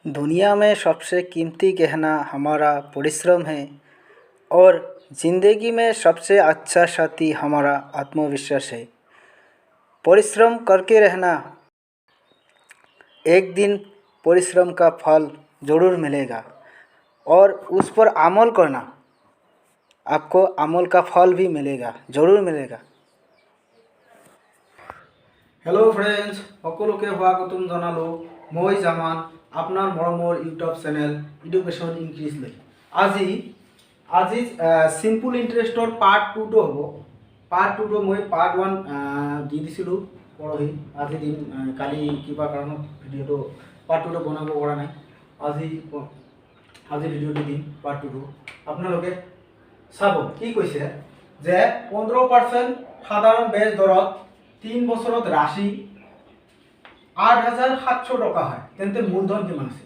दुनिया में सबसे कीमती गहना हमारा परिश्रम है और ज़िंदगी में सबसे अच्छा साथी हमारा आत्मविश्वास है। परिश्रम करके रहना, एक दिन परिश्रम का फल ज़रूर मिलेगा और उस पर अमल करना, आपको अमल का फल भी मिलेगा, ज़रूर मिलेगा। हेलो फ्रेंड्स, সকলোকে স্বাগতম জনালো। মই জামান আপনার মৰমৰ ইউটিউব চেনেল এডুকেশ্যন ইনক্ৰিজ লৈ আজি সিম্পল ইন্টাৰেস্টৰ পাৰ্ট 2 টো হ'ব। পাৰ্ট 2 টো মই পাৰ্ট 1 দি দিছিলোঁ পৰহি। আজি দিন কালি কিবা কাৰণত ভিডিঅ'টো পাৰ্ট 2 টো বনাব পৰা নাই। আজি ভিডিঅ'টো দিম পার্ট 2 টো। আপোনালোকে চাব কি কৈছে যে 15% সাধারণ ব্যাজ দৰত 3 বছৰত রাশি 8,700 টকা হয়, তেন্তে মূলধন কিমান আছে?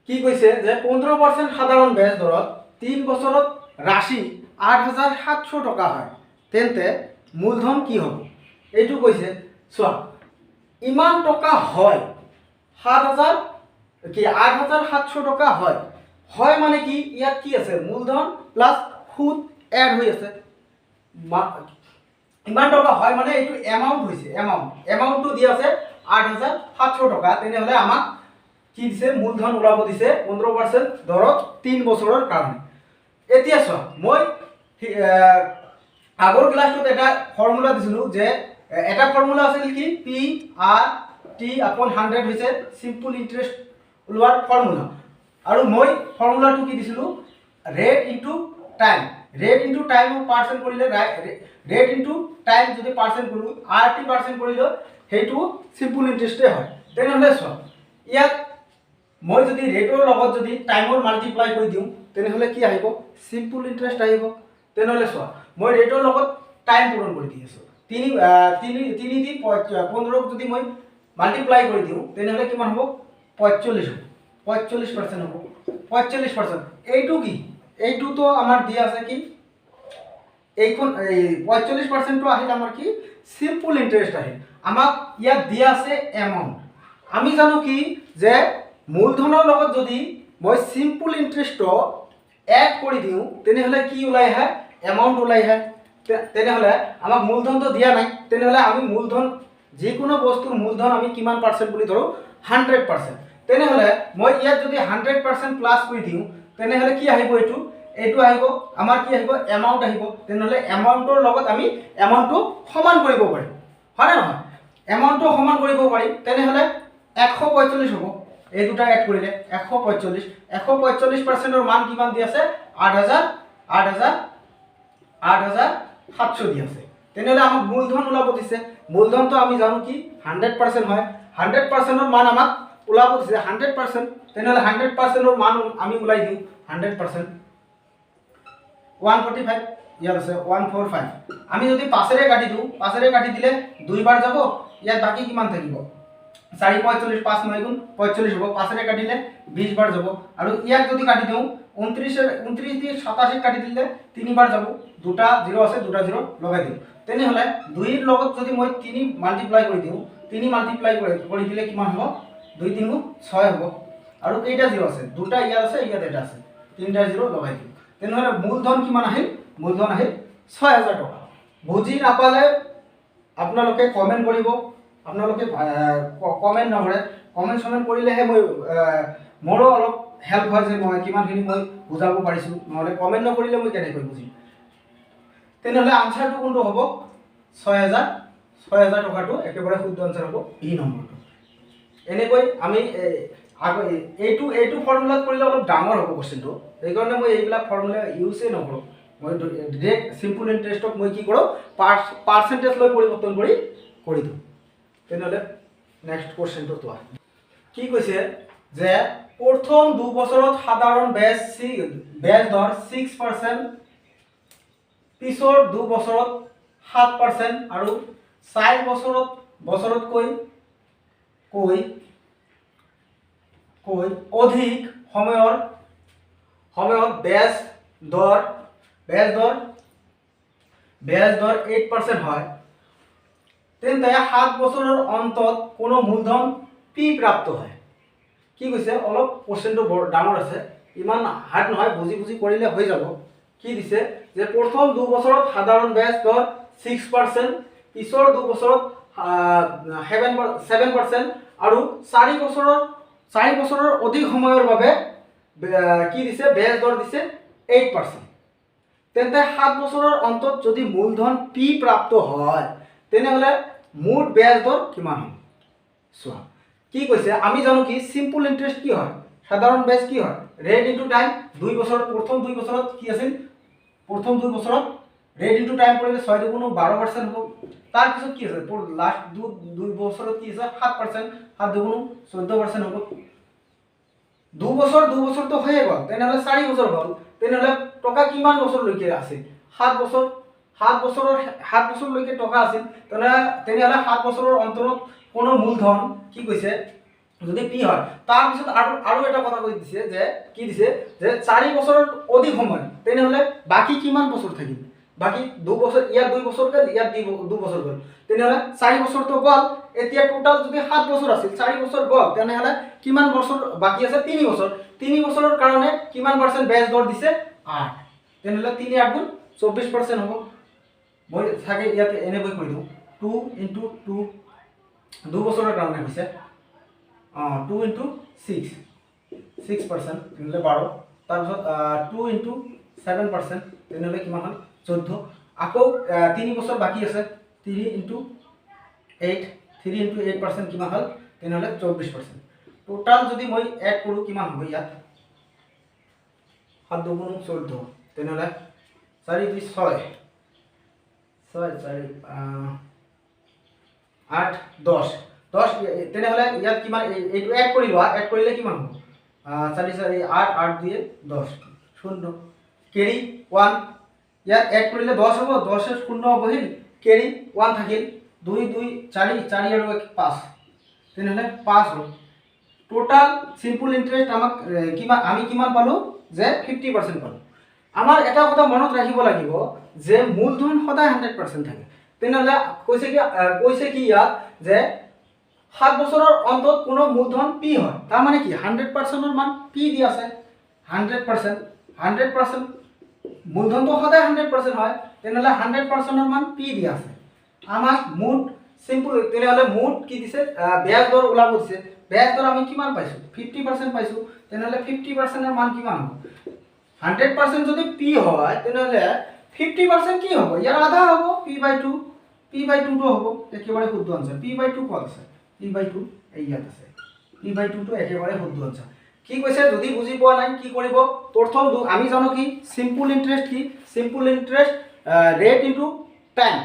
কি কৈছে যে 15% সাধারণ ব্যাজ দৰত 3 বছৰত রাশি 8,700 টকা হয়, তেন্তে মূলধন কি হ'ব? এইটো কৈছে চোৱা, ইমান টকা হয় 8,700 টকা হয়। হয় মানে কি, ইয়াত কি আছে? মূলধন প্লাস সুদ এড হৈ আছে। ইমান টকা হয় মানে এইটো এমাউন্ট হৈছে, এমাউন্টটো দিয়া আছে 8,700 টকা। তেনেহলে আমাক কি দিছে? মূলধন ওলাব দিছে 15% দৰত 3 বছৰৰ কাৰণে। এতিয়া চোৱা, মই আগৰ ক্লাছটোত এটা ফৰ্মুলা দিছিলো যে এটা ফৰ্মুলা আছিল কি, PRT/100 হৈছে সিম্পল ইন্টাৰেস্ট ওলোৱাৰ ফৰ্মুলা। আৰু মই ফৰ্মুলাটো কি দিছিলো? Rate into time. Rate into time per cent কৰিলে, ৰেট ইনটু টাইম যদি পাৰ্সেন্ট কৰো, RT পাৰ্সেন্ট কৰিলে সেইটো সিম্পল ইন্টাৰেস্টে হয়। তেনেহলে চোৱা, ইয়াত মই যদি ৰেটৰ লগত যদি টাইমৰ মাল্টিপ্লাই কৰি দিওঁ, তেনেহলে কি আহিব? সিম্পল ইন্টাৰেস্ট আহিব। তেনেহলে চোৱা, মই ৰেটৰ লগত টাইম পূৰণ কৰি দি আছো। 3 দি 15 যদি মই মাল্টিপ্লাই কৰি দিওঁ, তেনেহলে কিমান হ'ব? 45 হ'ব। 45% হ'ব। 45%। এইটো কি? এইটো তো আমার দিয়া আছে কি, এইখন 45% তো আহিল আমার কি, সিম্পল ইন্টারেস্ট আহিল। আমাক ইয়াত দিয়া আছে এমাউন্ট। আমি জানো কি যে মূলধনৰ লগত যদি মই সিম্পল ইন্টাৰেস্ট এড কৰি দিওঁ, তেনেহলে কি ওলাই আহে? এমাউন্ট ওলাই আহে। তেনেহলে আমাক মূলধন তো দিয়া নাই, তেনেহলে আমি মূলধন, যিকোনো বস্তুৰ মূলধন আমি কিমান পাৰ্সেন্ট বুলি ধৰো? 100%। তেনেহলে মই ইয়াত যদি 100% প্লাস কৰি দিওঁ, তেনেহলে কি আহিব? এইটো আহিব আমাৰ কি আহিব? এমাউন্ট আহিব। তেনেহলে এমাউন্টৰ লগত আমি এমাউন্টটো সমান কৰিব পাৰিম, হয় নে নহয়? এমাউন্টটো সমান কৰিব পাৰিম। তেনেহলে 145 হ'ব। এই দুটা এড কৰিলে 145। 145%ৰ মান কিমান দি আছে? 8,700 দি আছে। তেনেহলে আমাক মূলধন ওলাব দিছে। মূলধনটো আমি জানো কি 100% হয়। 100%ৰ মান আমাক ওলাব দিছে 100%। তেনেহলে 100%ৰ মান আমি ওলাই দিওঁ 100%। 145 ইয়াত আছে 145। আমি যদি 5ৰে কাটি দিওঁ, 5ৰে কাটি দিলে 2 বাৰ যাব, ইয়াত বাকি কিমান থাকিব? 4 45, 5 9 গুণ 45 হ'ব। 5ৰে কাটিলে 20 বাৰ যাব। আৰু ইয়াক যদি কাটি দিওঁ, 29 দি 87 কাটি দিলে 3 বাৰ যাব। দুটা 0 আছে, দুটা 0 লগাই দিওঁ। তেনেহলে 2ৰ লগত যদি মই 3 মাল্টিপ্লাই কৰি দিওঁ, 3 মাল্টিপ্লাই কৰি দিলে কিমান হ'ব? 2 3 গুণ 6 হ'ব। আৰু কেইটা 0 আছে? দুটা ইয়াত আছে, ইয়াত এটা আছে। তিনটা 0 লগাই দিওঁ। তেনেহলে মূলধন কিমান আহিল? মূলধন আহিল 6,000 টকা। বুজি নাপালে আপোনালোকে কমেন্ট কৰিব। আপোনালোকে কমেন্ট নকৰে, কমেন্ট কৰিলেহে মই মোৰো অলপ হেল্প হয় যে মই কিমানখিনি মই বুজাব পাৰিছো। নহলে কমেন্ট নকৰিলে মই কেনেকৈ বুজিম? তেনেহলে আনসাৰটো কোনটো হ'ব? 6,000 টকাটো একেবাৰে শুদ্ধ আনসাৰ হ'ব ই নম্বৰটো। এনেকৈ আমি এইটো ফৰ্মুলাত কৰিলে অলপ ডাঙৰ হ'ব কোৱেশ্চনটো। সেইকাৰণে মই এইবিলাক ফৰ্মুলা ইউজে নকৰোঁ। মই ডাইৰেক্ট সিম্পল ইন্টাৰেস্টক মই কি কৰোঁ? পাৰ্সেন্টেজ লৈ পৰিৱৰ্তন কৰি দিওঁ। তেনেহলে নেক্সট কোৱেশ্চনটো চোৱা, কি কৈছে যে প্ৰথম 2 বছৰত সাধাৰণ ব্যাজ দৰ 6%, পিছৰ 2 বছৰত 7% আৰু 4 বছৰতকৈ অধিক সময়ত ব্যাজ দৰ 8% হয়, তেন্তে 7 বছৰৰ অন্তত কোনো মূলধন P প্ৰাপ্ত হয়। কি কৈছে অলপ কোশ্চেনটো বৰ ডাঙৰ আছে, ইমান হাৰ্ড নহয়, বুজি বুজি কৰিলে হৈ যাব। কি দিছে যে প্ৰথম 2 বছৰত সাধাৰণ ব্যাজ দৰ 6%, পিছৰ 2 বছৰত 7% আৰু 4 বছৰৰ অধিক সময়ৰ বাবে কি দিছে ব্যাজ দৰ দিছে 8%। তেন্তে 7 বছৰৰ অন্তত যদি মূলধন পি প্ৰাপ্ত হয় তেনেহলে মুঠ ব্যাজ দৰ কিমান হ'ব? চোৱা কি কৈছে, আমি জানো কি সিম্পল ইন্টারেস্ট কি হয়, সাধারণ ব্যাজ কি হয়, রেট ইনটু টাইম। 2 বছর প্রথম 2 বছরত কি আছিল, প্রথম 2 বছরত রেট ইনটু টাইম কৰিলে 6 × 2 = 12% হ'ব। তাৰ পিছত কি আছে, লাস্ট 2 বছৰত কি আছে 7%, 7 × 2 = 14% হ'ব। 2 বছৰ তো হয়ে গ'ল, তেনেহলে 4 বছৰ হ'ল, তেনেহলে টকা কিমান বছৰলৈকে আছে, 7 বছৰ। 7 বছৰলৈকে টকা আছিল, তেনেহলে 7 বছৰৰ অন্তৰত কোনো মূলধন কি কৈছে যদি পি হয়, তাৰ পিছত আৰু এটা কথা কৈ দিছে যে কি দিছে যে 4 বছৰৰ অধিক সময়, তেনেহলে বাকি কিমান বছৰ থাকিব, বাকি 2 বছৰ, ইয়াত 2 বছৰ গ'ল, ইয়াত 2 বছৰ গ'ল, তেনেহলে 4 বছৰ তো গ'ল। এতিয়া টোটাল যদি 7 বছৰ আছিল, 4 বছৰ গ'ল, তেনেহলে কিমান বছৰ বাকি আছে, 3 বছৰ। 3 বছৰৰ কাৰণে কিমান পাৰ্চেন্ট ব্যাজ দৰ দিছে, 8, তেনেহলে 3 × 8 = 24% হ'ব। মই থাকে ইয়াতে এনেকৈ কৈ দিওঁ, 2 × 2 2 বছৰৰ কাৰণে হৈছে 2 × 6% তেনেহলে 12, তাৰপিছত 2 × 7% তেনেহলে কিমান হ'ল 14, আকৌ 3 বছৰ বাকি আছে, 3 × 8% কিমান হ'ল, তেনেহলে 24%। টোটাল যদি মই এড কৰোঁ কিমান হ'ব, ইয়াত 7 × 2 = 14, তেনেহলে 4 × 2 = 6, 6 4 8 10, তেনেহলে ইয়াত কিমান, এইটো এড কৰি লোৱা, এড কৰিলে কিমান হ'ব, 4 4 8 8 2 10 0, কেৰি 1, ইয়াত এড কৰিলে 10 হ'ব, 10 0 বহিল, কেৰি 1 থাকিল, 2 2 4 4 আৰু 1 5, তেনেহলে 5 হ'ল। টোটাল সিম্পল ইন্টাৰেস্ট আমাক আমি কিমান পালো যে 50% পালো। আমাৰ এটা কথা মনত ৰাখিব লাগিব যে মূলধন সদায় 100% থাকে। তেনেহলে কৈছে কি ইয়াত যে 7 বছৰৰ অন্তত কোনো মূলধন পি হয়, তাৰ মানে কি 100%ৰ মান পি দি আছে, 100% মূলধনটো সদায় 100% হয়, তেনেহলে 100%ৰ মান পি দি আছে। আমাক মুঠ সিম্পল, তেনেহলে মুঠ কি দিছে, ব্যাজ দৰ ওলাব দিছে। ব্যাজ দৰ আমি কিমান পাইছো, 50% পাইছো, তেনেহলে 50%ৰ মান কিমান হ'ব, 100% যদি পি হয় তেনেহলে 50% কি হ'ব, ইয়াৰ আধা হ'ব, p/2, p/2 টো হ'ব একেবাৰে শুদ্ধ আনসাৰ। p/2 ক'ত আছে, p/2 এই ইয়াত আছে, p/2 টো একেবাৰে শুদ্ধ আনসাৰ। কি কৈছে যদি বুজি পোৱা নাই কি কৰিব, প্ৰথম আমি জানো কি সিম্পল ইন্টাৰেস্ট কি, simple interest rate into time,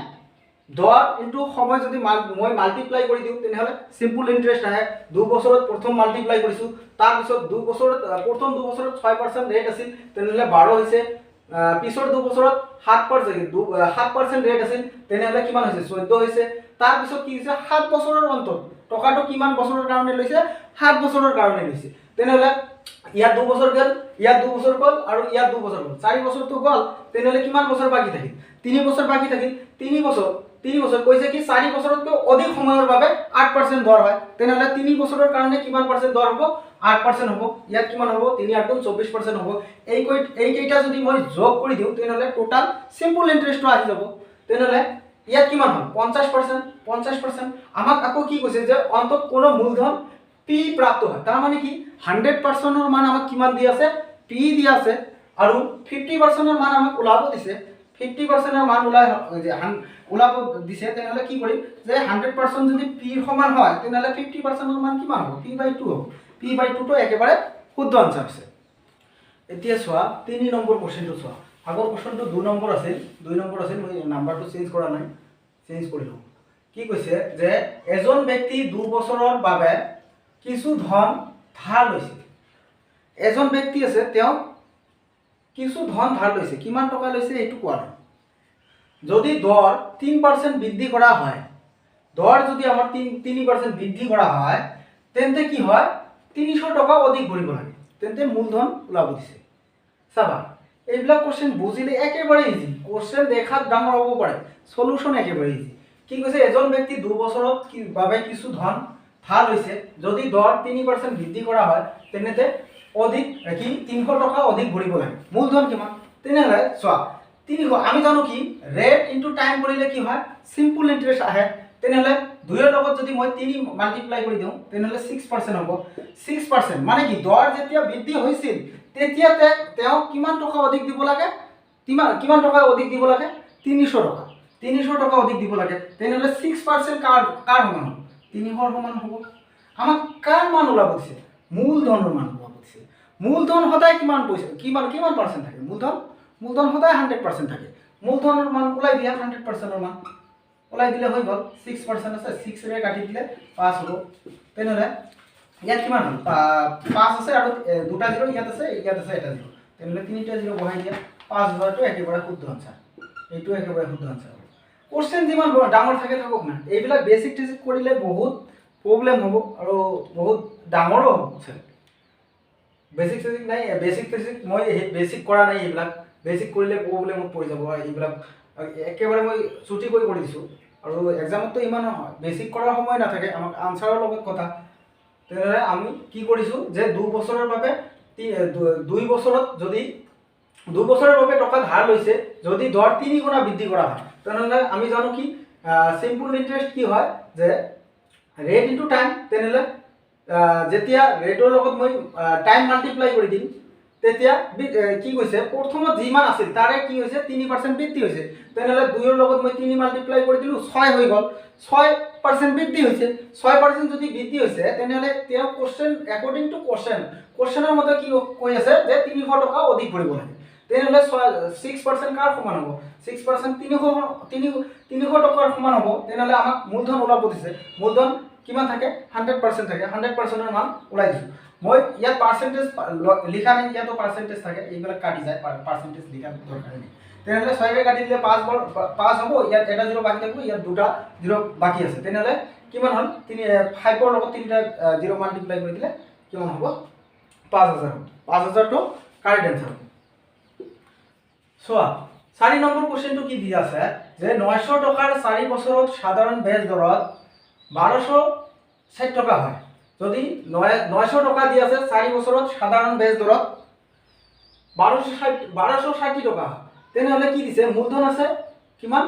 দৰ ইনটু সময় যদি মই মাল্টিপ্লাই কৰি দিওঁ তেনেহলে সিম্পল ইন্টাৰেস্ট আহে। 2 বছৰত প্ৰথম মাল্টিপ্লাই কৰিছো, তাৰ পিছত 2 বছৰত প্ৰথম 2 বছৰত 6% ৰেট আছিল, তেনেহলে 12 হৈছে, পিছৰ 2 বছৰত 7% ৰেট আছিল, তেনেহলে কিমান হৈছে 14 হৈছে। তাৰ পিছত কি হৈছে 7 বছৰৰ অন্তত টকাটো কিমান বছৰৰ কাৰণে লৈছে, 7 বছৰৰ কাৰণে লৈছে, তেনেহলে ইয়াত 2 বছৰ গ'ল, ইয়াত 2 বছৰ গ'ল আৰু ইয়াত 2 বছৰ গ'ল, 4 বছৰটো গ'ল, তেনেহলে কিমান বছৰ বাকি থাকিল, 3 বছৰ বাকি থাকিল। 3 বছৰ কৈছে কি 4 বছৰতকৈ অধিক সময়ৰ বাবে 8% দৰ হয়, তেনেহলে 3 বছৰৰ কাৰণে কিমান পাৰ্চেন্ট দৰ হ'ব, 8% হ'ব। ইয়াত কিমান হ'ব, 3 × 8 = 24% হ'ব। এই কেইটা যদি মই যোগ কৰি দিওঁ তেনেহলে টোটাল সিম্পল ইন্টারেস্টটো আহি যাব, তেনেহলে ইয়াত কিমান হ'ল 50%। আমাক আকৌ কি কৈছে যে অন্তত কোনো মূলধন পি প্ৰাপ্ত হয়, তাৰ মানে কি 100%ৰ মান আমাক কিমান দি আছে, পি দি আছে, আৰু 50%ৰ মান আমাক ওলাব দিছে। 50%ৰ মান ওলাব দিছে, তেনেহলে কি কৰিম যে 100% যদি পি সমান হয় তেনেহলে 50%ৰ মান কিমান হ'ব, p/2 হ'ব। p/2 টো একেবাৰে শুদ্ধ আনসাৰ আছে। এতিয়া চোৱা 3 নম্বৰ কোশ্চেনটো চোৱা, আগৰ কোশ্চেনটো 2 নম্বৰ আছিল, মই নাম্বাৰটো চেঞ্জ কৰা নাই, চেঞ্জ কৰি লওঁ। কি কৈছে যে এজন ব্যক্তি 2 বছৰৰ বাবে কিছু ধন ধাৰ লৈছে, এজন ব্যক্তি আছে তেওঁ কিছু ধন ধাৰ লৈছে, কিমান টকা লৈছে এইটো কোৱা নাই। যদি দৰ 3% বৃদ্ধি কৰা হয়, দৰ যদি আমাৰ 3% বৃদ্ধি কৰা হয় তেন্তে কি হয় 300 টকা অধিক ভৰিব লাগে, তেন্তে মূলধন ওলাব দিছে। চাবা এইবিলাক কোশ্চেন বুজিলে একেবাৰে ইজি, কোশ্চেন দেখাত ডাঙৰ হ'ব পাৰে, সলিউশন একেবাৰে ইজি। কি কৈছে এজন ব্যক্তি 2 বছৰত বাবে কিছু ধন ভাল হৈছে, যদি দৰ 3% বৃদ্ধি কৰা হয় তেনেতে অধিক কি 300 টকা অধিক ভৰিব লাগে। মূলধন কিমান? তেনেহ'লে চোৱা 300 আমি জানো কি ৰেট ইনটু টাইম কৰিলে কি হয় সিম্পল ইন্টাৰেষ্ট আহে। তেনেহ'লে 2 ৰ লগত যদি মই 3 মাল্টিপ্লাই কৰি দিওঁ তেনেহ'লে 6% হ'ব। 6% মানে কি দৰ যেতিয়া বৃদ্ধি হৈছিল তেতিয়া তেওঁ কিমান টকা অধিক দিব লাগে? কিমান টকা অধিক দিব লাগে? 300 টকা। 300 টকা অধিক দিব লাগে। তেনেহ'লে 6% কাৰ সমান হ'ব? 300 ৰ সমান হ'ব। আমাক কাৰ মান ওলাব দিছে? মূলধনৰ মান ওলাব দিছে। মূলধন সদায় কিমান পইচা কিমান পাৰ্চেণ্ট থাকে? মূলধন সদায় 100% থাকে। মূলধনৰ মান ওলাই দিয়া 100%ৰ মান ওলাই দিলে হৈ গ'ল। 6% আছে, 6 ৰে কাটি দিলে 5 হ'ব। তেনেহ'লে ইয়াত কিমান হ'ল? 5 আছে আৰু দুটা 0 ইয়াত আছে এটা 0। তেনেহ'লে তিনিটা 0 বহাই দিয়া 5000টো একেবাৰে শুদ্ধ আনসাৰ। এইটো একেবাৰে শুদ্ধ আনসাৰ হ'ব। কোশ্চেন যিমান ডাঙৰ থাকে থাকক না, এইবিলাক বেছিক টেজিক কৰিলে বহুত প্ৰব্লেম হ'ব আৰু বহুত ডাঙৰো হ'ব। বেছিক টেজিক নাই, বেছিক টেজিক মই বেছিক কৰা নাই, এইবিলাক বেছিক কৰিলে প্ৰব্লেমত পৰি যাব। এইবিলাক একেবাৰে মই ছুটি কৰি দিছোঁ আৰু এক্সামততো ইমান বেছিক কৰাৰ সময় নাথাকে, আমাক আনসাৰৰ লগত কথা। তেনেহ'লে আমি কি কৰিছোঁ যে 2 বছৰৰ বাবে 2 বছৰত যদি 2 বছৰৰ বাবে টকা ধাৰ লৈছে, যদি দৰ 3 গুণা বৃদ্ধি কৰা হয় তেনেহ'লে আমি জানো কি সিম্পল ইন্টাৰেষ্ট কি হয় যে ৰেট ইনটু টাইম। তেনেহ'লে যেতিয়া ৰেটৰ লগত মই টাইম মাল্টিপ্লাই কৰি দিম তেতিয়া কি কৈছে প্ৰথমত যিমান আছিল তাৰে কি হৈছে 3% বৃদ্ধি হৈছে। তেনেহ'লে 2 ৰ লগত মই 3 মাল্টিপ্লাই কৰি দিলোঁ 6 হৈ গ'ল। 6% বৃদ্ধি হৈছে। 6% যদি বৃদ্ধি হৈছে তেনেহ'লে তেওঁ কোশ্চেন একৰ্ডিং টু কোশ্চেনৰ মতে কি কৈ আছে যে 300 টকা অধিক ভৰিব লাগে। তেনেহ'লে 6% কাৰ সমান হ'ব? 6% 300 টকাৰ সমান হ'ব। তেনেহ'লে আমাক মূলধন ওলাব দিছে। মূলধন কিমান থাকে? 100% থাকে। 100%ৰ মান ওলাই দিছোঁ। মই ইয়াত পাৰ্চেণ্টেজ লিখা নাই, ইয়াতো পাৰ্চেণ্টেজ থাকে, এইবিলাক কাটি যায়, পাৰ্চেণ্টেজ লিখা দৰকাৰ নাই। তেনেহ'লে 6 ৰে কাটি দিলে 5 হ'ব। ইয়াত এটা 0 বাকী থাকিব, ইয়াত দুটা 0 বাকী আছে। তেনেহ'লে কিমান হ'ল? 5ৰ লগত 3টা 0 মাল্টিপ্লাই কৰি দিলে কিমান হ'ব? 5000 হ'ব। 5000টো কাৰেক্ট এনসাৰ হ'ব। চোৱা 4 নম্বৰ কোশ্চেনটো কি দিয়া আছে যে 900 টকাৰ 4 বছৰত সাধাৰণ ব্যাজ দৰত 1260 টকা হয়। যদি 900 টকা দি আছে 4 বছৰত সাধাৰণ ব্যাজ দৰত 1260 টকা হয়। তেনেহ'লে কি দিছে? মূলধন আছে কিমান?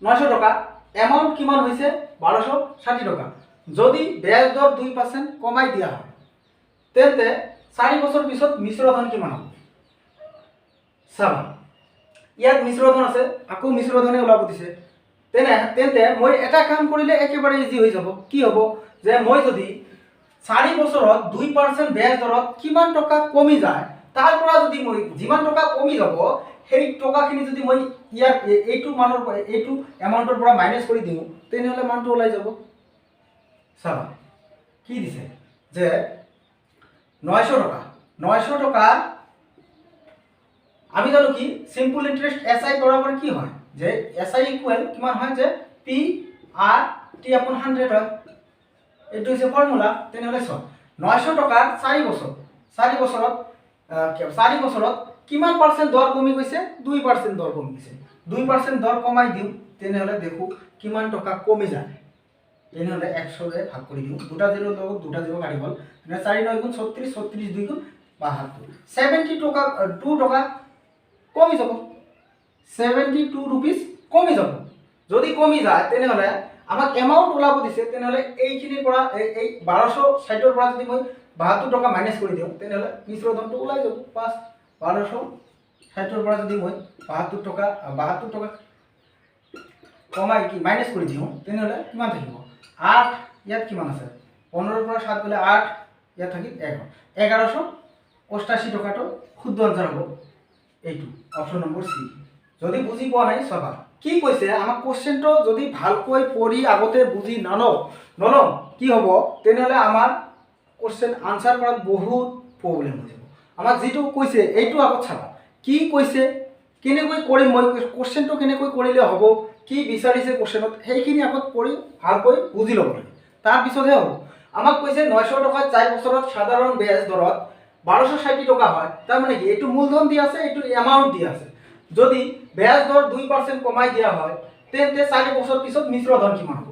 900 টকা। এমাউণ্ট কিমান হৈছে? 1260 টকা। যদি ব্যাজ দৰ 2% কমাই দিয়া হয় তেন্তে 4 বছৰ পিছত মিশ্ৰধন কিমান হ'ব? চাবা ইয়াত মিশ্ৰধন আছে, আকৌ মিশ্ৰধনে ওলাব দিছে। তেন্তে মই এটা কাম কৰিলে একেবাৰে ইজি হৈ যাব। কি হ'ব? যে মই যদি 4 বছৰত 2% ব্যাজ দৰত কিমান টকা কমি যায় তাৰ পৰা যদি মই যিমান টকা কমি যাব সেই টকাখিনি যদি মই ইয়াত এইটো মানৰ এইটো এমাউণ্টৰ পৰা মাইনাছ কৰি দিওঁ তেনেহ'লে মানটো ওলাই যাব। চাবা কি দিছে যে 900 টকা আমি জানো কি সিম্পল ইন্টারেস্ট এসআই বরাবর কি হয় যে এসআই ইকুয়াল কিমান হয় যে পি আর টি আপন 100 হয়। এইটো হৈছে ফর্মুলা। তেনেহ'লে চোৱা 900 টকাৰ 4 বছৰত কিমান পাৰ্চেণ্ট দৰ কমি গৈছে? 2% দৰ কমি গৈছে। 2% দৰ কমাই দিওঁ তেনেহ'লে দেখো কিমান টকা কমি যায়। তেনেহ'লে 100 ৰে ভাগ কৰি দিওঁ, দুটা 0 লগত দুটা 0 কাটি গ'ল। মানে 4 9 গুণ 36, 36 2 গুণ 72, 72 টকা কমি যাব। 72 रुपीस কমি যাব। যদি কমি যায় তেনেহ'লে আমাক এমাউণ্ট ওলাব দিছে। তেনেহ'লে এইখিনিৰ পৰা এই 1260ৰ পৰা যদি মই 72 টকা মাইনাছ কৰি দিওঁ তেনেহ'লে মিশ্ৰধনটো ওলাই যাব। 1260ৰ পৰা যদি মই 72 টকা কমাই কি মাইনাছ কৰি দিওঁ তেনেহ'লে কিমান থাকিব? 8 ইয়াত কিমান আছে? 15ৰ পৰা 7 গ'লে 8, ইয়াত থাকিল 1188 টকাটো শুদ্ধ আনসাৰ হ'ব। এইটো অপশ্যন নম্বৰ সি। যদি বুজি পোৱা নাই চাবা কি কৈছে আমাক কোশ্চেনটো যদি ভালকৈ পঢ়ি আগতে বুজি নলওঁ কি হ'ব তেনেহ'লে আমাৰ কোশ্চেন আনসাৰ কৰাত বহুত প্ৰব্লেম হৈ যাব। আমাক যিটো কৈছে এইটো আগত চাবা কি কৈছে, কেনেকৈ কৰিম মই কোশ্চেনটো কেনেকৈ কৰিলে হ'ব, কি বিচাৰিছে কোশ্চেনত সেইখিনি আগত পঢ়ি ভালকৈ বুজি ল'ব লাগে, তাৰপিছতহে হ'ব। আমাক কৈছে 900 টকা 4 বছৰত সাধাৰণ ব্যাজ দৰত 1260 টকা হয়। তার মানে কি এইটো মূলধন দিয়া আছে, এইটো এমাউন্ট দিয়া আছে। যদি ব্যাজ দর 2% কমাই দিয়া হয় তেন্তে 4 বছর পিছত মিশ্রধন কিমান হ'ব?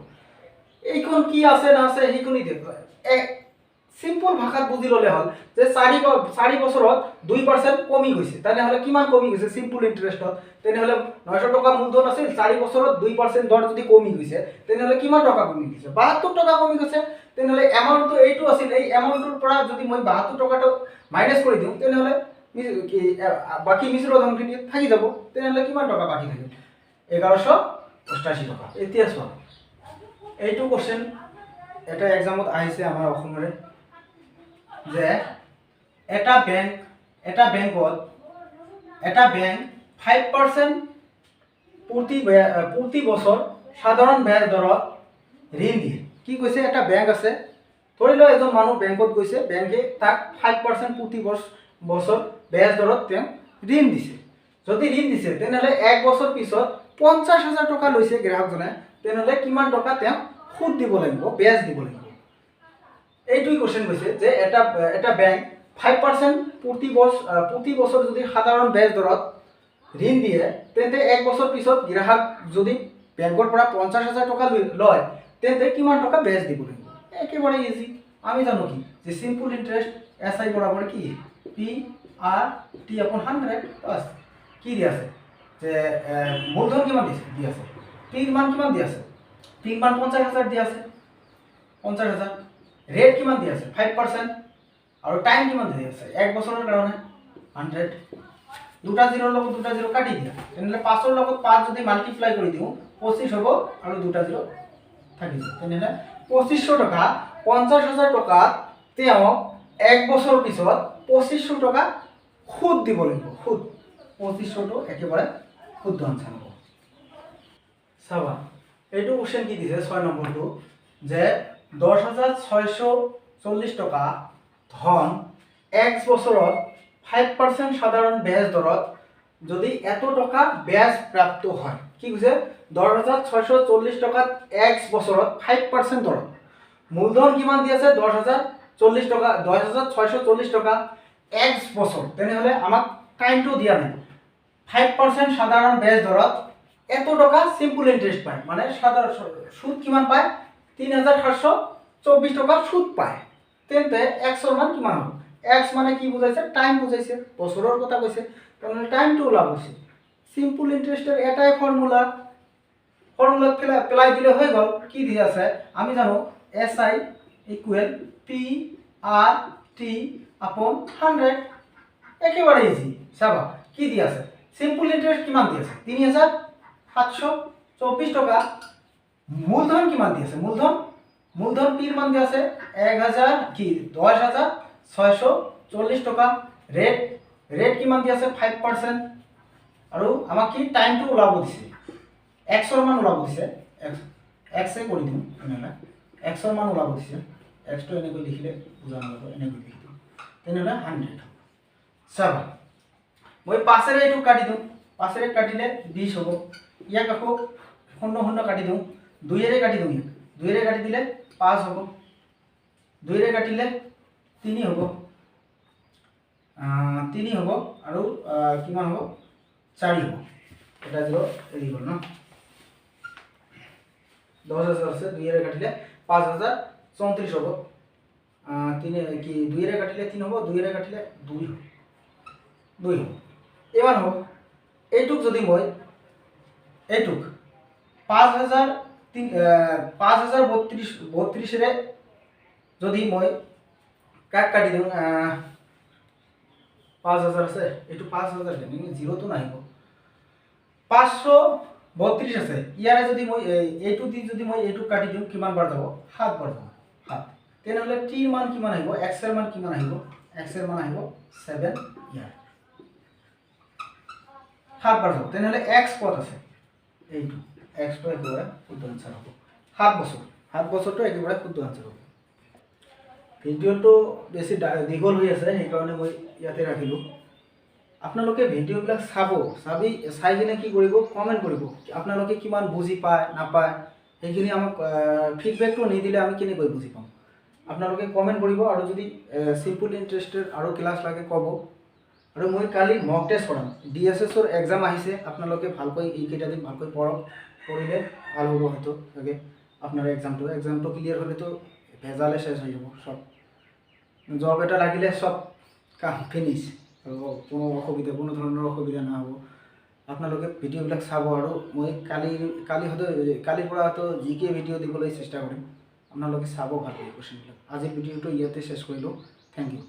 এইখন কি আছে না আছে সেইখনই দেখো সিম্পল ভাষাত বুজি ল'লে হ'ল যে 4 বছৰত 2% কমি গৈছে তেনেহ'লে কিমান কমি গৈছে চিম্পল ইণ্টাৰেষ্টত তেনেহ'লে 900 টকা মূলধন আছিল 4 বছৰত 2% দৰ যদি কমি গৈছে তেনেহ'লে কিমান টকা কমি গৈছে 72 টকা কমি গৈছে তেনেহ'লে এমাউণ্টটো এইটো আছিল এই এমাউণ্টৰ পৰা যদি মই 72 টকাটো মাইনাছ কৰি দিওঁ তেনেহ'লে বাকী মিশ্ৰ ধনখিনি থাকি যাব তেনেহ'লে কিমান টকা বাকী থাকিল 1188 টকা এতিয়া চোৱা এইটো কোশ্চেন এটা এক্সামত আহিছে আমাৰ অসমৰে যে এটা বেংক 5% প্ৰতি বছৰ সাধাৰণ ব্যাজ দৰত ঋণ দিয়ে কি কৈছে এটা বেংক আছে ধৰি লও এজন মানুহ বেংকত গৈছে বেংকে তাক 5% প্ৰতি বছৰ ব্যাজ দৰত তেওঁ ঋণ দিছে যদি ঋণ দিছে তেনেহ'লে 1 বছৰ পিছত 50,000 টকা লৈছে গ্ৰাহকজনে তেনেহ'লে কিমান টকা তেওঁ সুদ দিব লাগিব ব্যাজ দিব লাগিব এইটোই কোশ্চেন কৈছে যে এটা বেংক 5% প্ৰতি বছৰ যদি সাধাৰণ ব্যাজ দৰত ঋণ দিয়ে তেন্তে 1 বছৰ পিছত গ্ৰাহক যদি বেংকৰ পৰা 50,000 টকা লয় তেন্তে কিমান টকা ব্যাজ দিব লাগিব একেবাৰে ইজি আমি জানো কি যে সিম্পল ইন্টারেস্ট এসআই বরাবর কি পি আর টি আপন 100 বাস কি দিয়া আছে যে মূলধন কিমান দিয়া আছে পির মান কিমান দিয়া আছে পির মান 50,000 দিয়া আছে 50,000 রেট কিমান দিয়া আছে 5% আর টাইম কিমান দিয়া আছে 1 বছৰৰ কাৰণে 100 দুটা জিৰোৰ লগত দুটা জিৰো কাটি দিয়া তেনেহলে 5ৰ লগত 5 যদি মাল্টিপ্লাই কৰি দিও 25 হ'ব আৰু দুটা জিরো থাকি যাব তেনেহলে 2500 টাকা 50,000 টাকা তেওঁ 1 বছৰ পিছত 2500 টাকা সুদ দিব লাগিব সুদ 2500 টো একেবাৰে শুদ্ধ আনসাৰ হ'ব চাবা এইটো কোশ্চেন কি দিছে 6 নম্বৰটো যে 10,640 টাকা ধন x বছৰত 5% সাধাৰণ ব্যাজ দৰত যদি এত টাকা ব্যাজ প্ৰাপ্ত হয় কি কৈছে 10,640 টাকাত x বছৰত 5% দৰত মূলধন কিমান দি আছে 10,040 টাকা 10,640 টাকা x বছৰ তেনেহলে আমাক টাইমটো দিয়া নাই 5% সাধাৰণ ব্যাজ দৰত এত টাকা সিম্পল ইন্টারেস্ট পায় মানে সাধারণ সুদ কিমান পায় 3,724 টাকা সুদ পায় তেন্তে x এর মান কিমান হ'ব x মানে কি বুঝাইছে টাইম বুঝাইছে বছৰৰ কথা কৈছে তাহলে টাইমটো ওলাব হৈছে সিম্পল ইন্টারেস্টের এটাই ফর্মুলা পেলাই দিলে হৈ গল কি দি আছে আমি জানো SI equal P R T upon 100 একেবারে ইজি চাবা কি দি আছে সিম্পল ইন্টারেস্ট কিমান দি আছে 3,724 টাকা মূলধন কিমান দি আছে মূলধন পির মান দি আছে 10,640 টাকা রেট কিমান দি আছে 5% আৰু আমাক কি টাইমটো ওলাব দিছে x এৰ মান ওলাব দিছে x এ কৰি দিম এনেলা x এর মান ওলাব দিছে x টো এনেকৈ লিখিলে বুজা নহব এনেকৈ লিখি দিম তেনেহলে 100 চাবা মই 5 এর এইটো কাটি দিম 5 এর কাটিলে 20 হ'ব ইয়াক আকৌ 0 কাটি দিম 2 এর কাটি দিম 2 এর কাটি দিলে 5 হ'ব 2 এর কাটিলে 3 হ'ব 3 হ'ব আৰু কিমান হ'ব 4 হ'ব এটা জিৰো এৰি গল ন 10,000 से 2 এর কাটিলে 5,034 হ'ব 3 কি 2 এর কাটিলে 3 হ'ব 2 এর কাটিলে 2 হ'ব 2 হ'ব এবার হ'ব এইটুক যদি মই এইটুক 5,032 রে যদি মই কাট কাটি দিম 5,000 আছে এইটো 5,000 কেনে জিরো তো নাহিব 532 আছে ইয়ারে যদি মই এইটো দি যদি মই এইটো কাটি দিম কিমান বার যাব 7 বার যাব 7 তেনেহলে t মান কিমান আহিব x এর মান কিমান আহিব x এর মান আহিব 7 ইয়ার 7 বার যাব তেনেহলে x কত আছে এইটো x টো একেবারে শুদ্ধ আনসার হ'ব 7 বছৰটো একেবাৰে শুদ্ধ আনসাৰ হ'ব ভিডিওটো বেছি দীঘল হৈ আছে সেই কাৰণে মই ইয়াতে ৰাখিলো আপোনালোকে ভিডিওবিলাক চাই কিনে কি কৰিব কমেন্ট কৰিব আপোনালোকে কিমান বুজি পায় নাপায় এইখিনি আমাক ফিডব্যাকটো নিদিলে আমি কেনেকৈ বুজি পাম আপোনালোকে কমেন্ট কৰিব আৰু যদি সিম্পল ইন্টাৰেস্টেৰ আৰু ক্লাস লাগে ক'ব আৰু মই কালি মক টেস্ট কৰাম DSS ৰ এক্সাম আহিছে আপোনালোকে ভালকৈ এই কেইটা দিন ভালকৈ পঢ়ক পঢ়িলে ভাল হ'ব হয়তো আপনার এক্সামটো ক্লিয়ার হলে তো ভেজালে শেষ হয়ে যাব সব জব এটা লাগিলে সব কাম ফিনিশ কোনো অসুবিধা কোনো ধৰণৰ অসুবিধা নহ'ব আপোনালোকে ভিডিঅ'বিলাক চাব আৰু মই কালিৰ পৰা হয়তো জিকে ভিডিঅ' দিবলৈ চেষ্টা কৰিম আপোনালোকে চাব ভালকৈ কুৱেশ্যনবিলাক আজিৰ ভিডিঅ'টো ইয়াতে শেষ কৰিলোঁ থেংক ইউ